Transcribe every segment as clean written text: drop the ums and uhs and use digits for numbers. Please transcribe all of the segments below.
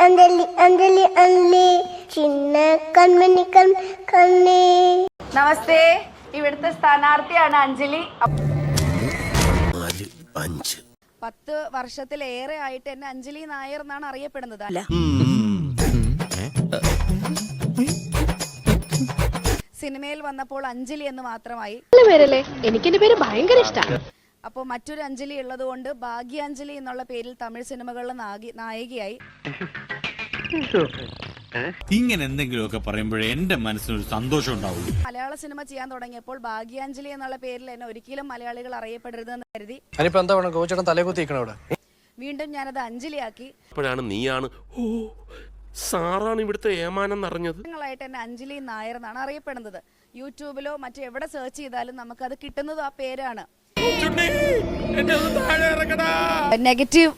അഞ്ജലി അഞ്ജലി അഞ്ജലി ചിന്ന കൺമണി കണ്ണേ. നമസ്തേ, ഇവിടുത്തെ സ്ഥാനാർത്ഥിയാണ് അഞ്ജലി. 10 വർഷത്തിലേറെ ആയിട്ട് എന്നെ അഞ്ജലി നായർ എന്നാണ് അറിയപ്പെടുന്നത്. സിനിമയിൽ വന്നപ്പോൾ അഞ്ജലി എന്ന് മാത്രമായി. എനിക്ക് എന്റെ പേര് ഭയങ്കര ഇഷ്ടമാണ്. അപ്പോൾ മറ്റൊരു അഞ്ജലി ഉള്ളത് കൊണ്ട് ഭാഗ്യാഞ്ജലി എന്നുള്ള പേരിൽ തമിഴ് സിനിമകളിലെ നായികയായി. ഇങ്ങനെ എന്തെങ്കിലുമൊക്കെ പറയുമ്പോഴേ എന്റെ മനസ്സിനൊരു സന്തോഷം ഉണ്ടാവുള്ളൂ. മലയാള സിനിമ ചെയ്യാൻ തുടങ്ങിയപ്പോൾ ഭാഗ്യാഞ്ജലി എന്നുള്ള പേരിൽ എന്നെ ഒരിക്കലും മലയാളികൾ അറിയപ്പെടരുതെന്ന് കരുതി വീണ്ടും ഞാനത് അഞ്ജലിയാക്കി. അപ്പോഴാണ് നീയാണ് സാറാണ് ഇവിടുത്തെ ഏമാനം നിറഞ്ഞത്. ായിട്ട് എന്നെ അഞ്ജലി നായർ എന്നാണ് അറിയപ്പെടുന്നത്. യൂട്യൂബിലോ മറ്റെവിടെ സെർച്ച് ചെയ്താലും നമുക്കത് കിട്ടുന്നത് ആ പേരാണ്. നെഗറ്റീവ്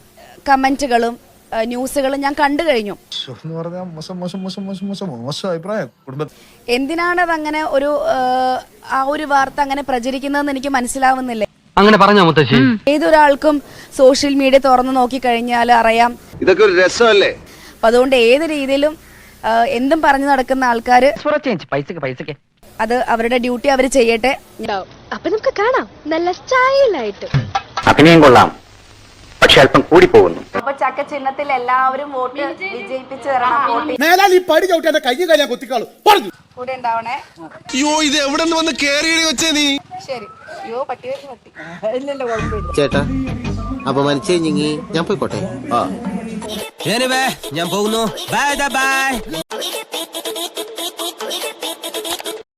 കമന്റുകളും ന്യൂസുകളും ഞാൻ കണ്ടു കഴിഞ്ഞു. എന്തിനാണ് അതങ്ങനെ ആ ഒരു വാർത്ത അങ്ങനെ പ്രചരിക്കുന്നതെന്ന് എനിക്ക് മനസ്സിലാവുന്നില്ല. അങ്ങനെ പറഞ്ഞോ മുത്തശ്ശി? ഏതൊരാൾക്കും സോഷ്യൽ മീഡിയ തുറന്നു നോക്കിക്കഴിഞ്ഞാൽ അറിയാം. ഇതൊക്കെ ഒരു രസമല്ലേ? അപ്പൊ അതുകൊണ്ട് ഏത് രീതിയിലും എന്തും പറഞ്ഞു നടക്കുന്ന ആൾക്കാര് അത് അവരുടെ ഡ്യൂട്ടി അവർ ചെയ്യട്ടെ. അപ്പൊ നമുക്ക് കാണാം നല്ല സ്റ്റൈലായിട്ട്. അഭിനയം കൊള്ളാം, പക്ഷെ അല്പം കൂടി പോകുന്നു. അപ്പൊ ചക്ക ചിഹ്നത്തിൽ എല്ലാവരും വോട്ട് വിജയിപ്പിച്ചു തരണം. കൂടെ ഉണ്ടാവണേ. അയ്യോ, ഇത് എവിടെ നിന്ന് വന്ന് കേറി വെച്ചേ നീ? ശരി. അയ്യോ, പട്ടി ഇല്ലല്ലോ, കുഴപ്പമില്ല. ചേട്ടാ അപമാനിച്ചേ ഞാൻ പോയിക്കോട്ടെ. ഞാൻ പോകുന്നു. Bye bye.